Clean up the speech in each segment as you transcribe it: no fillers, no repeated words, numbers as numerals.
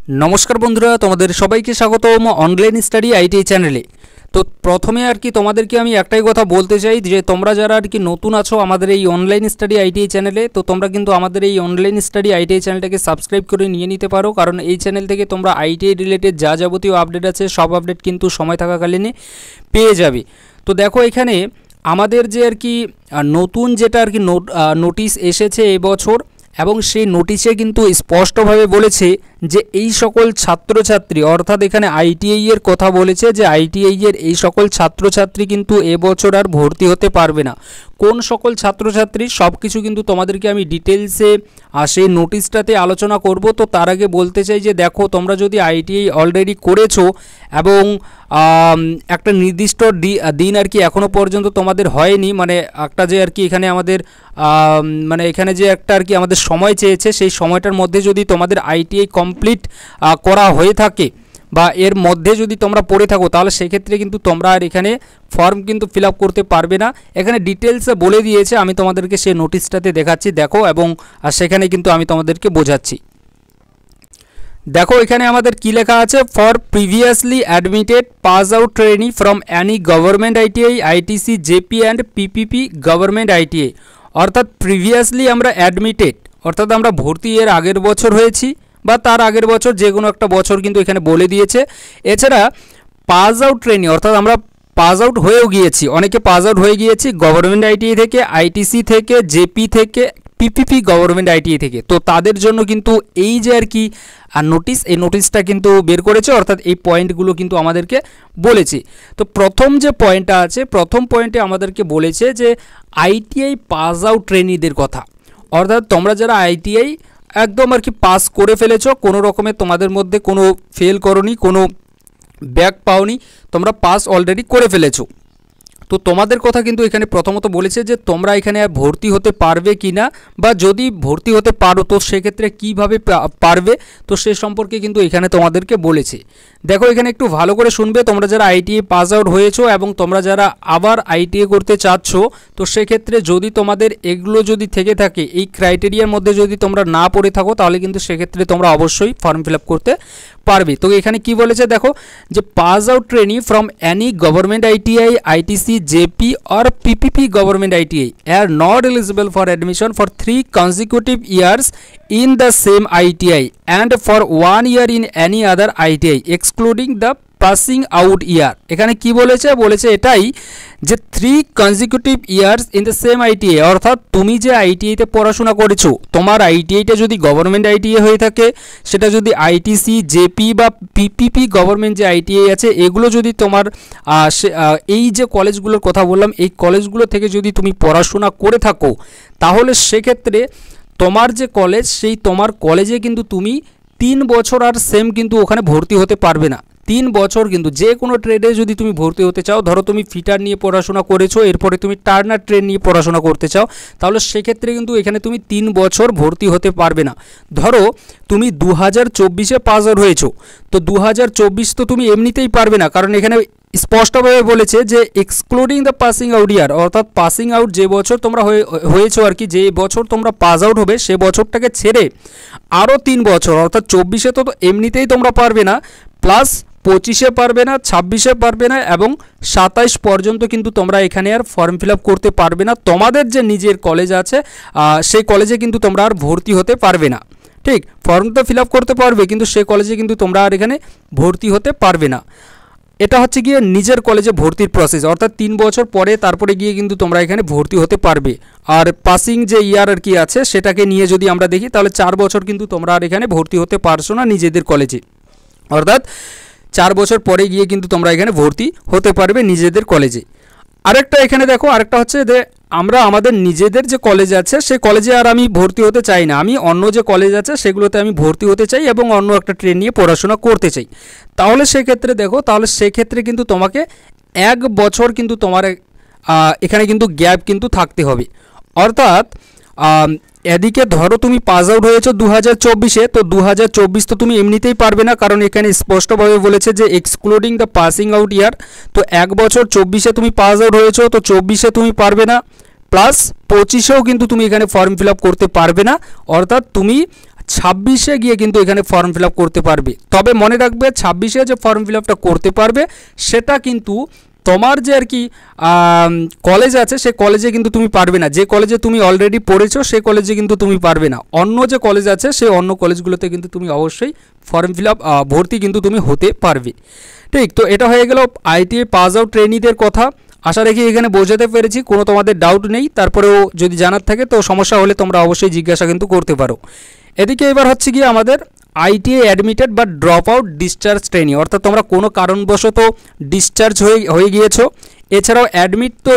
नमस्कार बंधुरा तुम्हारे सबाइके स्वागतम ऑनलाइन स्टाडी आईटीआई चैनेले। तो प्रथमे আর কি তোমাদেরকে আমি একটাই কথা বলতে চাই যে তোমরা যারা আর কি নতুন আছো আমাদের এই অনলাইন স্টাডি আইটিআই চ্যানেলে, তো তোমরা কিন্তু আমাদের এই অনলাইন স্টাডি আইটিআই চ্যানেলটাকে সাবস্ক্রাইব করে নিয়ে নিতে পারো, কারণ এই চ্যানেল থেকে তোমরা আইটিআই রিলেটেড যা যাবতীয় আপডেট আছে সব আপডেট কিন্তু সময় থাকাকালীন পেয়ে যাবে। তো দেখো এখানে আমাদের যে আর কি নতুন যেটা আর কি নোটিশ এসেছে এবছর, এবং সেই নোটিশে কিন্তু স্পষ্টভাবে বলেছে যে এই সকল ছাত্রছাত্রী অর্থাৎ এখানে আইটিআই এর কথা বলেছে যে আইটিআই এর এই সকল ছাত্রছাত্রী কিন্তু এবছর আর ভর্তি হতে পারবে না। কোন সকল ছাত্রছাত্রী সব কিছু কিন্তু তোমাদেরকে আমি ডিটেলসে সেই নোটিশটাতে আলোচনা করব। তো তার আগে বলতে চাই যে দেখো তোমরা যদি আইটিআই অলরেডি করেছো এবং একটা নির্দিষ্ট দিন আর কি এখনও পর্যন্ত তোমাদের হয়নি, মানে একটা যে আর কি এখানে আমাদের মানে এখানে যে একটা আর কি আমাদের সময় চেয়েছে সেই সময়টার মধ্যে যদি তোমাদের আইটিআই কমপ্লিট করা হয়ে থাকে বা এর মধ্যে যদি তোমরা পড়ে থাকো তাহলে সেক্ষেত্রে কিন্তু তোমরা আর এখানে ফর্ম কিন্তু ফিল আপ করতে পারবে না। এখানে ডিটেলসে বলে দিয়েছে, আমি তোমাদেরকে সেই নোটিশটাতে দেখাচ্ছি দেখো, এবং সেখানে কিন্তু আমি তোমাদেরকে বোঝাচ্ছি। দেখো এখানে আমাদের কি লেখা আছে, for previously admitted pass out trainee from Annie government ITI ITC JP and PPP government ITI. অর্থাৎ প্রিভিয়াসলি আমরা অ্যাডমিটেড অর্থাৎ আমরা ভর্তি এর আগের বছর হয়েছি বা তার আগের বছর যে কোনো একটা বছর কিন্তু এখানে বলে দিয়েছে। এছাড়া পাস আউট ট্রেনি অর্থাৎ আমরা পাস আউট হয়েও গিয়েছি, অনেকে পাস আউট হয়ে গিয়েছি গভর্নমেন্ট আইটিআই থেকে, আইটিসি থেকে, জেপি থেকে, পিপিপি গভর্নমেন্ট আইটিআই থেকে। তো তাদের জন্য কিন্তু এই যে আর কি নোটিশ, এই নোটিশটা কিন্তু বের করেছে, অর্থাৎ এই পয়েন্টগুলো কিন্তু আমাদেরকে বলেছে। তো প্রথম যে পয়েন্টটা আছে, প্রথম পয়েন্টে আমাদেরকে বলেছে যে আইটিআই পাস আউট ট্রেনিদের কথা। অর্থাৎ তোমরা যারা আইটিআই একদম আর কি পাস করে ফেলেছো, কোনো রকমের তোমাদের মধ্যে কোনো ফেল করনি, কোনো ব্যাক পাওনি, তোমরা পাস অলরেডি করে ফেলেছো। তো তোমাদের কথা কিন্তু এখানে প্রথমত বলেছে যে তোমরা এখানে ভর্তি হতে পারবে কি না, বা যদি ভর্তি হতে পারো তো সেক্ষেত্রে কীভাবে পারবে, তো সে সম্পর্কে কিন্তু এখানে তোমাদেরকে বলেছে। দেখো এখানে একটু ভালো করে শুনবে, তোমরা যারা আইটিআই পাস আউট হয়েছো এবং তোমরা যারা আবার আইটিআই করতে চাচ্ছ, তো সেক্ষেত্রে যদি তোমাদের এগুলো যদি থেকে থাকে, এই ক্রাইটেরিয়ার মধ্যে যদি তোমরা না পড়ে থাকো তাহলে কিন্তু সেক্ষেত্রে তোমরা অবশ্যই ফর্ম ফিল আপ করতে পারবে। তো এখানে কি বলেছে দেখো, যে pass out trainee from any government ITI ITC JP or PPP government ITI are not eligible for admission for 3 consecutive years in the same ITI and for 1 year in any other ITI excluding the passing out year. এখানে কি বলেছে, বলেছে এটাই যে 3 consecutive years in the same ITI, অর্থাৎ তুমি যে আইটিআইতে পড়াশোনা করেছো, তোমার আইটিআইটা যদি গভর্নমেন্ট আইটিআই হয়ে থাকে, সেটা যদি আইটিসি জেপি বা পিপিপি গভর্নমেন্ট যে আইটিআই আছে এগুলো যদি তোমার এই যে কলেজগুলোর কথা বললাম এই কলেজগুলো থেকে যদি তুমি পড়াশোনা করে থাকো, তাহলে সেক্ষেত্রে তোমার যে কলেজ সেই তোমার কলেজে কিন্তু তুমি 3 বছর আর সেম কিন্তু ওখানে ভর্তি হতে পারবে না। 3 বছর কিন্তু যে কোনো ট্রেডে যদি তুমি ভর্তি হতে চাও, ধরো তুমি ফিটার নিয়ে পড়াশোনা করেছো, এরপরে তুমি টার্নার ট্রেন নিয়ে পড়াশোনা করতে চাও, তাহলে সেক্ষেত্রে কিন্তু এখানে তুমি 3 বছর ভর্তি হতে পারবে না। ধরো তুমি 2024-এ পাস আউট হয়েছো, তো 2024 তো তুমি এমনিতেই পারবে না, কারণ এখানে স্পষ্টভাবে বলেছে যে এক্সক্লুডিং দ্য পাসিং আউট ইয়ার, অর্থাৎ পাসিং আউট যে বছর তোমরা হয়েছো আর কি, যে বছর তোমরা পাস আউট হবে সে বছরটাকে ছেড়ে আরও 3 বছর, অর্থাৎ 24-এ তো এমনিতেই তোমরা পারবে না, প্লাস 25-এ পারবে না, 26-এ পারবে না, এবং 27 পর্যন্ত কিন্তু তোমরা এখানে আর ফর্ম ফিল আপ করতে পারবে না। তোমাদের যে নিজের কলেজ আছে সেই কলেজে কিন্তু তোমরা আর ভর্তি হতে পারবে না। ঠিক, ফর্ম তো ফিল আপ করতে পারবে কিন্তু সেই কলেজে কিন্তু তোমরা আর এখানে ভর্তি হতে পারবে না। এটা হচ্ছে গিয়ে নিজের কলেজে ভর্তির প্রসেস, অর্থাৎ 3 বছর পরে তারপরে গিয়ে কিন্তু তোমরা এখানে ভর্তি হতে পারবে। আর পাসিং যে ইয়ার আর কি আছে সেটাকে নিয়ে যদি আমরা দেখি তাহলে 4 বছর কিন্তু তোমরা আর এখানে ভর্তি হতে পারছো না নিজেদের কলেজে, অর্থাৎ 4 বছর পরে গিয়ে কিন্তু তোমরা এখানে ভর্তি হতে পারবে নিজেদের কলেজে। আরেকটা এখানে দেখো, আরেকটা হচ্ছে যে আমরা আমাদের নিজেদের যে কলেজ আছে সেই কলেজে আর আমি ভর্তি হতে চাই না, আমি অন্য যে কলেজ আছে সেগুলোতে আমি ভর্তি হতে চাই এবং অন্য একটা ট্রেন নিয়ে পড়াশোনা করতে চাই। তাহলে সেক্ষেত্রে দেখো, তাহলে সেক্ষেত্রে কিন্তু তোমাকে 1 বছর কিন্তু তোমার এখানে কিন্তু গ্যাপ কিন্তু থাকতে হবে। অর্থাৎ এদিকে ধরো তুমি পাস আউট হয়েছো 2024-এ, তো 2024 তো তুমি এমনিতেই পারবে না, কারণ এখানে স্পষ্টভাবে বলেছে যে এক্সক্লুডিং দ্য পাসিং আউট ইয়ার। তো 1 বছর 24-এ তুমি পাস আউট হয়েছো, তো 24-এ তুমি পারবে না, প্লাস 25-এও কিন্তু তুমি এখানে ফর্ম ফিল আপ করতে পারবে না, অর্থাৎ তুমি 26-এ গিয়ে কিন্তু এখানে ফর্ম ফিল আপ করতে পারবে। তবে মনে রাখবে 26-এ যে ফর্ম ফিল আপটা করতে পারবে সেটা কিন্তু তোমার যে আর কি কলেজ আছে সেই কলেজে কিন্তু তুমি পারবে না। যে কলেজে তুমি অলরেডি পড়েছো সেই কলেজে কিন্তু তুমি পারবে না। অন্য যে কলেজ আছে সেই অন্য কলেজগুলোতে কিন্তু তুমি অবশ্যই ফর্ম ফিল আপ ভর্তি কিন্তু তুমি হতে পারবে। ঠিক, তো এটা হয়ে গেল আইটিআই পাস আউট ট্রেনিদের কথা। আশা রাখি এখানে বোঝাতে পেরেছি, কোনো তোমাদের ডাউট নেই। তারপরেও যদি জানার থাকে তো সমস্যা হলে তোমরা অবশ্যই জিজ্ঞাসা কিন্তু করতে পারো। এদিকে এবার হচ্ছে কি আমাদের আইটিআই অ্যাডমিটেড বা ড্রপ আউট ডিসচার্জ ট্রেনি, অর্থাৎ তোমরা কোনো কারণবশত ডিসচার্জ হয়ে গিয়েছো, এছাড়াও অ্যাডমিট তো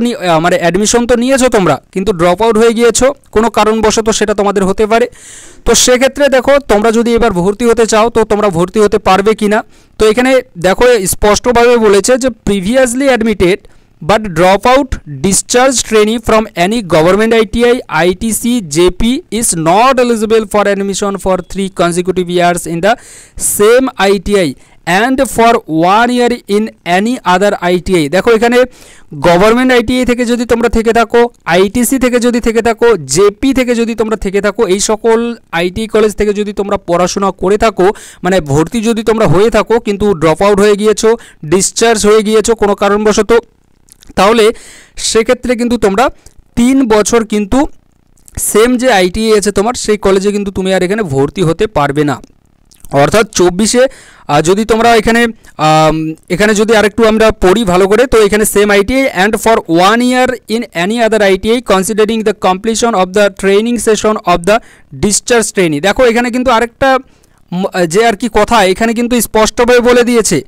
মানে অ্যাডমিশন তো নিয়েছো তোমরা, কিন্তু ড্রপ আউট হয়ে গিয়েছো কোনো কারণবশত, সেটা তোমাদের হতে পারে। তো সেক্ষেত্রে দেখো তোমরা যদি এবার ভর্তি হতে চাও তো তোমরা ভর্তি হতে পারবে কি না। তো এখানে দেখো স্পষ্টভাবে বলেছে যে previously admitted but drop out discharge trainee from any government ITI, ITC, JP is not eligible for admission for 3 consecutive years in the same ITI and for 1 year in any other ITI। দেখো এখানে government ITI থেকে যদি তোমরা থেকে থাকো, ITC থেকে যদি থেকে থাকো, জেপি থেকে যদি তোমরা থেকে থাকো, এই সকল আইটিআই কলেজ থেকে যদি তোমরা পড়াশোনা করে থাকো, মানে ভর্তি যদি তোমরা হয়ে থাকো কিন্তু ড্রপ আউট হয়ে গিয়েছো, ডিসচার্জ হয়ে গিয়েছো কোনো কারণবশত, তাহলে সেক্ষেত্রে কিন্তু তোমরা 3 বছর কিন্তু সেম যে আইটিআই আছে তোমার সেই কলেজে কিন্তু তুমি আর এখানে ভর্তি হতে পারবে না। অর্থাৎ 24-এ যদি তোমরা এখানে যদি আরেকটু আমরা পড়ি ভালো করে, তো এখানে same ITI and for 1 year in any other ITI considering the completion of the training session of the discharge trainee. দেখো এখানে কিন্তু আরেকটা যে আর কি কথা এখানে কিন্তু স্পষ্টভাবে বলে দিয়েছে,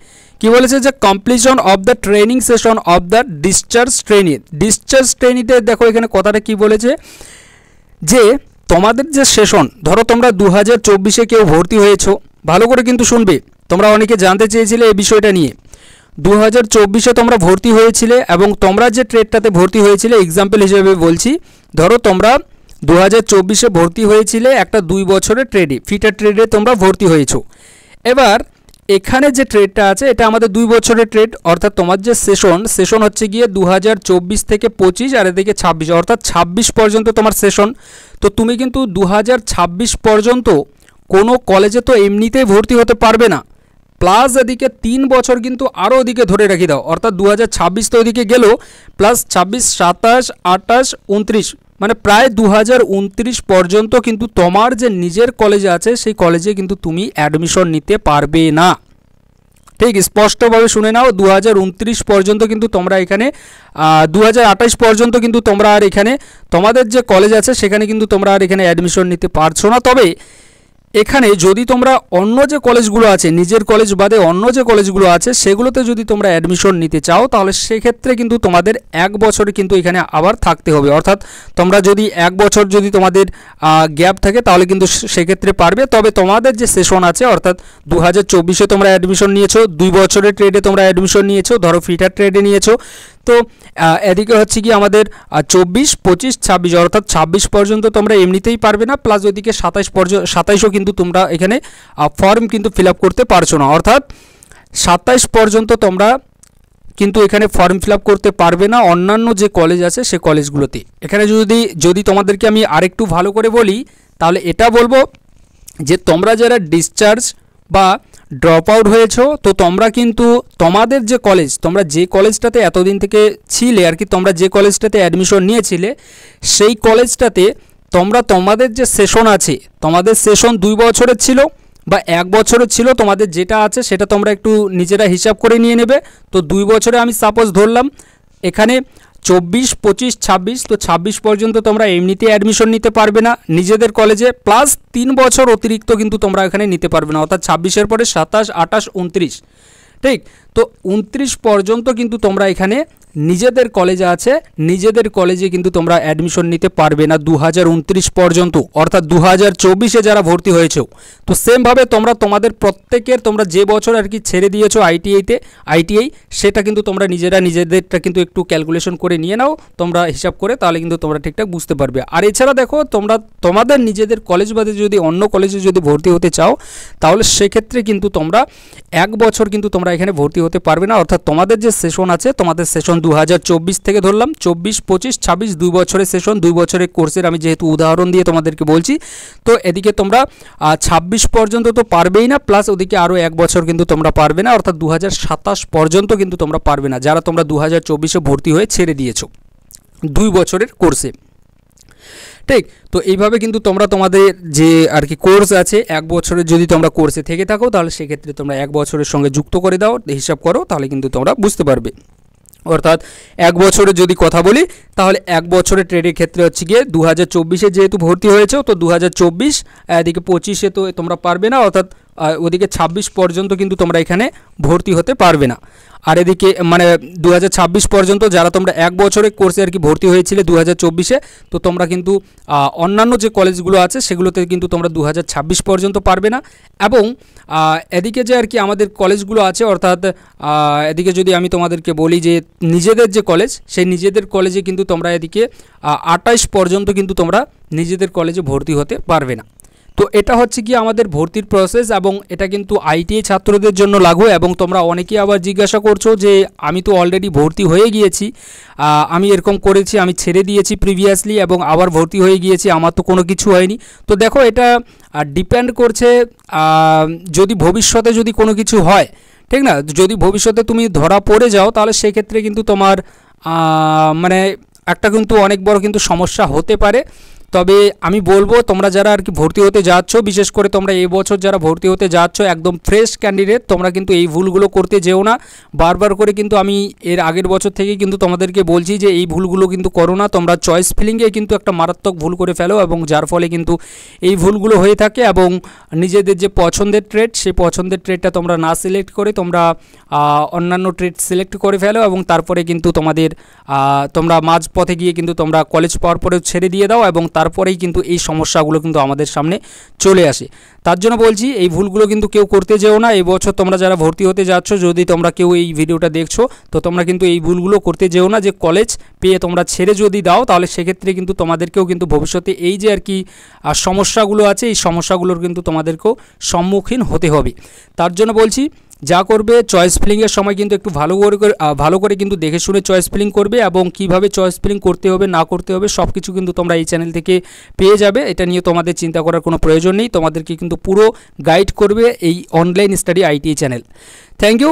কি বলেছে যে completion of the training session of the discharge trainee. Discharge ট্রেনিতে দেখো এখানে কথাটা কি বলেছে যে তোমাদের যে সেশন, ধরো তোমরা 2024-এ কেউ ভর্তি হয়েছো, ভালো করে কিন্তু শুনবে, তোমরা অনেকে জানতে চেয়েছিলে এই বিষয়টা নিয়ে। 2024-এ তোমরা ভর্তি হয়েছিলে এবং তোমরা যে ট্রেডটাতে ভর্তি হয়েছিলে, এক্সাম্পল হিসেবে বলছি, ধরো তোমরা 2024-এ ভর্তি হয়েছিলে একটা 2 বছরের ট্রেডে, ফিটার ট্রেডে তোমরা ভর্তি হয়েছো। এবার এখানে যে ট্রেডটা আছে এটা আমাদের 2 বছরের ট্রেড, অর্থাৎ তোমার যে সেশন হচ্ছে গিয়ে 2024 থেকে 25 আর এদিকে 26, অর্থাৎ 26 পর্যন্ত তোমার সেশন। তো তুমি কিন্তু 2026 পর্যন্ত কোনো কলেজে তো এমনিতেই ভর্তি হতে পারবে না, প্লাস এদিকে 3 বছর কিন্তু আরও ওদিকে ধরে রাখি দাও, অর্থাৎ 2026 তো ওদিকে গেল, প্লাস 26, 27, 28, 29, মানে প্রায় 2029 পর্যন্ত কিন্তু তোমার যে নিজের কলেজে আছে সেই কলেজে কিন্তু তুমি অ্যাডমিশন নিতে পারবে না। ঠিক, স্পষ্টভাবে শুনে নাও, 2029 পর্যন্ত কিন্তু তোমরা এখানে 2028 পর্যন্ত কিন্তু তোমরা আর এখানে তোমাদের যে কলেজ আছে সেখানে কিন্তু তোমরা আর এখানে অ্যাডমিশন নিতে পারছো না। তবে এখানে যদি তোমরা অন্য যে কলেজগুলো আছে, নিজের কলেজ বাদে অন্য যে কলেজগুলো আছে সেগুলোতে যদি তোমরা অ্যাডমিশন নিতে চাও তাহলে সেক্ষেত্রে কিন্তু তোমাদের 1 বছর কিন্তু এখানে আবার থাকতে হবে। অর্থাৎ তোমরা যদি 1 বছর যদি তোমাদের গ্যাপ থাকে তাহলে কিন্তু সেক্ষেত্রে পারবে। তবে তোমাদের যে সেশন আছে, অর্থাৎ 2024-এ তোমরা অ্যাডমিশন নিয়েছো, 2 বছরের ট্রেডে তোমরা অ্যাডমিশন নিয়েছো, ধরো ফিটার ট্রেডে নিয়েছো, তো এদিকে হচ্ছে কি আমাদের 24, 25, 26, অর্থাৎ 26 পর্যন্ত তোমরা এমনিতেই পারবে না, প্লাস ওইদিকে 27ও কিন্তু তোমরা এখানে ফর্ম কিন্তু ফিল আপ করতে পারছো না, অর্থাৎ 27 পর্যন্ত তোমরা কিন্তু এখানে ফর্ম ফিল আপ করতে পারবে না অন্যান্য যে কলেজ আছে সে কলেজগুলোতে। এখানে যদি তোমাদেরকে আমি আরেকটু ভালো করে বলি তাহলে এটা বলবো যে তোমরা যারা ডিসচার্জ বা ড্রপ আউট হয়েছো, তো তোমরা কিন্তু তোমাদের যে কলেজ, তোমরা যে কলেজটাতে এতদিন থেকে ছিলে আর কি, তোমরা যে কলেজটাতে অ্যাডমিশন নিয়েছিলে সেই কলেজটাতে তোমরা তোমাদের যে সেশন আছে, তোমাদের সেশন 2 বছরের ছিল বা 1 বছরের ছিল, তোমাদের যেটা আছে সেটা তোমরা একটু নিজেরা হিসাব করে নিয়ে নেবে। তো 2 বছরে আমি সাপোজ ধরলাম এখানে 24, 25, 26, তো 26 পর্যন্ত তোমরা এমনিতে অ্যাডমিশন নিতে পারবে না নিজেদের কলেজে, প্লাস 3 বছর অতিরিক্ত কিন্তু তোমরা এখানে নিতে পারবে না, অর্থাৎ 26-এর পরে 27, 28, 29, ঠিক। তো 29 পর্যন্ত কিন্তু তোমরা এখানে নিজেদের কলেজে আছে, নিজেদের কলেজে কিন্তু তোমরা অ্যাডমিশন নিতে পারবে না 2029 পর্যন্ত, অর্থাৎ 2024-এ যারা ভর্তি হয়েছে। তো সেমভাবে তোমরা তোমাদের প্রত্যেকের তোমরা যে বছর আর কি ছেড়ে দিয়েছো আইটিআই সেটা কিন্তু তোমরা নিজেদেরটা কিন্তু একটু ক্যালকুলেশন করে নিয়ে নাও তোমরা হিসাব করে, তাহলে কিন্তু তোমরা ঠিকঠাক বুঝতে পারবে। আর এছাড়া দেখো তোমরা তোমাদের নিজেদের কলেজ বাদে যদি অন্য কলেজে যদি ভর্তি হতে চাও তাহলে সেক্ষেত্রে কিন্তু তোমরা 1 বছর কিন্তু তোমরা এখানে ভর্তি হতে পারবে না, অর্থাৎ তোমাদের যে সেশন আছে, তোমাদের সেশন 2024 থেকে ধরলাম 24, 25, 26 2 বছরের সেশন, 2 বছরের কোর্সের আমি যেহেতু উদাহরণ দিয়ে তোমাদেরকে বলছি। তো এদিকে তোমরা 26 পর্যন্ত তো পারবেই না, প্লাস ওদিকে আরও 1 বছর কিন্তু তোমরা পারবে না, অর্থাৎ 2027 পর্যন্ত কিন্তু তোমরা পারবে না, যারা তোমরা 2024-এ ভর্তি হয়ে ছেড়ে দিয়েছো 2 বছরের কোর্সে। ঠিক, তো এইভাবে কিন্তু তোমরা তোমাদের যে আর কি কোর্স আছে 1 বছরের যদি তোমরা কোর্সে থেকে থাকো তাহলে সেক্ষেত্রে তোমরা 1 বছরের সঙ্গে যুক্ত করে দাও, হিসাব করো, তাহলে কিন্তু তোমরা বুঝতে পারবে। অর্থাৎ 1 বছরের যদি কথা বলি তাহলে 1 বছরের ট্রেডের ক্ষেত্রে হচ্ছে গিয়ে 2024-এ যেহেতু ভর্তি হয়েছে, তো 2024 এদিকে 25-এ তো তোমরা পারবে না, অর্থাৎ ওদিকে 26 পর্যন্ত কিন্তু তোমরা এখানে ভর্তি হতে পারবে না। আর এদিকে মানে 2026 পর্যন্ত যারা তোমরা 1 বছরের কোর্সে আর কি ভর্তি হয়েছিলে 2024-এ, তো তোমরা কিন্তু অন্যান্য যে কলেজগুলো আছে সেগুলোতে কিন্তু তোমরা 2026 পর্যন্ত পারবে না। এবং এদিকে যে আর কি আমাদের কলেজগুলো আছে, অর্থাৎ এদিকে যদি আমি তোমাদেরকে বলি যে নিজেদের যে কলেজ, সেই নিজেদের কলেজে কিন্তু তোমরা এদিকে 28 পর্যন্ত কিন্তু তোমরা নিজেদের কলেজে ভর্তি হতে পারবে না। তো এটা হচ্ছে কি আমাদের ভর্তির প্রসেস, এবং এটা কিন্তু আইটিআই ছাত্রদের জন্য লাগু। এবং তোমরা অনেকেই আবার জিজ্ঞাসা করছো যে আমি তো অলরেডি ভর্তি হয়ে গিয়েছি, আমি এরকম করেছি, আমি ছেড়ে দিয়েছি প্রিভিয়াসলি এবং আবার ভর্তি হয়ে গিয়েছি, আমার তো কোনো কিছু হয়নি। তো দেখো, এটা ডিপেন্ড করছে যদি ভবিষ্যতে যদি কোনো কিছু হয়, ঠিক না, যদি ভবিষ্যতে তুমি ধরা পড়ে যাও তাহলে সেক্ষেত্রে কিন্তু তোমার মানে একটা কিন্তু অনেক বড় কিন্তু সমস্যা হতে পারে। তবে আমি বলবো তোমরা যারা আর কি ভর্তি হতে যাচ্ছ, বিশেষ করে তোমরা এই বছর যারা ভর্তি হতে যাচ্ছ একদম ফ্রেশ ক্যান্ডিডেট, তোমরা কিন্তু এই ভুলগুলো করতে যেও না। বারবার করে কিন্তু আমি এর আগের বছর থেকে কিন্তু তোমাদেরকে বলছি যে এই ভুলগুলো কিন্তু করো না। তোমরা চয়েস ফিলিংয়ে কিন্তু একটা মারাত্মক ভুল করে ফেলো, এবং যার ফলে কিন্তু এই ভুলগুলো হয়ে থাকে। এবং নিজেদের যে পছন্দের ট্রেড, সেই পছন্দের ট্রেডটা তোমরা না সিলেক্ট করে তোমরা অন্যান্য ট্রেড সিলেক্ট করে ফেলো, এবং তারপরে কিন্তু তোমরা মাঝপথে গিয়ে কিন্তু তোমরা কলেজ পাওয়ার পরেও ছেড়ে দিয়ে দাও, এবং তারপরেই কিন্তু এই সমস্যাগুলো কিন্তু আমাদের সামনে চলে আসে। তার জন্য বলছি এই ভুলগুলো কিন্তু কেউ করতে যেও না। এই বছর তোমরা যারা ভর্তি হতে যাচ্ছ, যদি তোমরা কেউ এই ভিডিওটা দেখছো, তো তোমরা কিন্তু এই ভুলগুলো করতে যেও না যে কলেজ পেয়ে তোমরা ছেড়ে যদি দাও তাহলে সেক্ষেত্রে কিন্তু তোমাদেরকেও কিন্তু ভবিষ্যতে এই যে আর কি সমস্যাগুলো আছে, এই সমস্যাগুলোর কিন্তু তোমাদেরকেও সম্মুখীন হতে হবে। তার জন্য বলছি যা করবে চয়েস ফিলিংয়ের সময় কিন্তু একটু ভালো করে কিন্তু দেখে শুনে চয়েস ফিলিং করবে, এবং কিভাবে চয়েস ফিলিং করতে হবে না করতে হবে সব কিছু কিন্তু তোমরা এই চ্যানেল থেকে পেয়ে যাবে। এটা নিয়ে তোমাদের চিন্তা করার কোনো প্রয়োজন নেই, তোমাদেরকে কিন্তু পুরো গাইড করবে এই online study ITI channel. Thank you.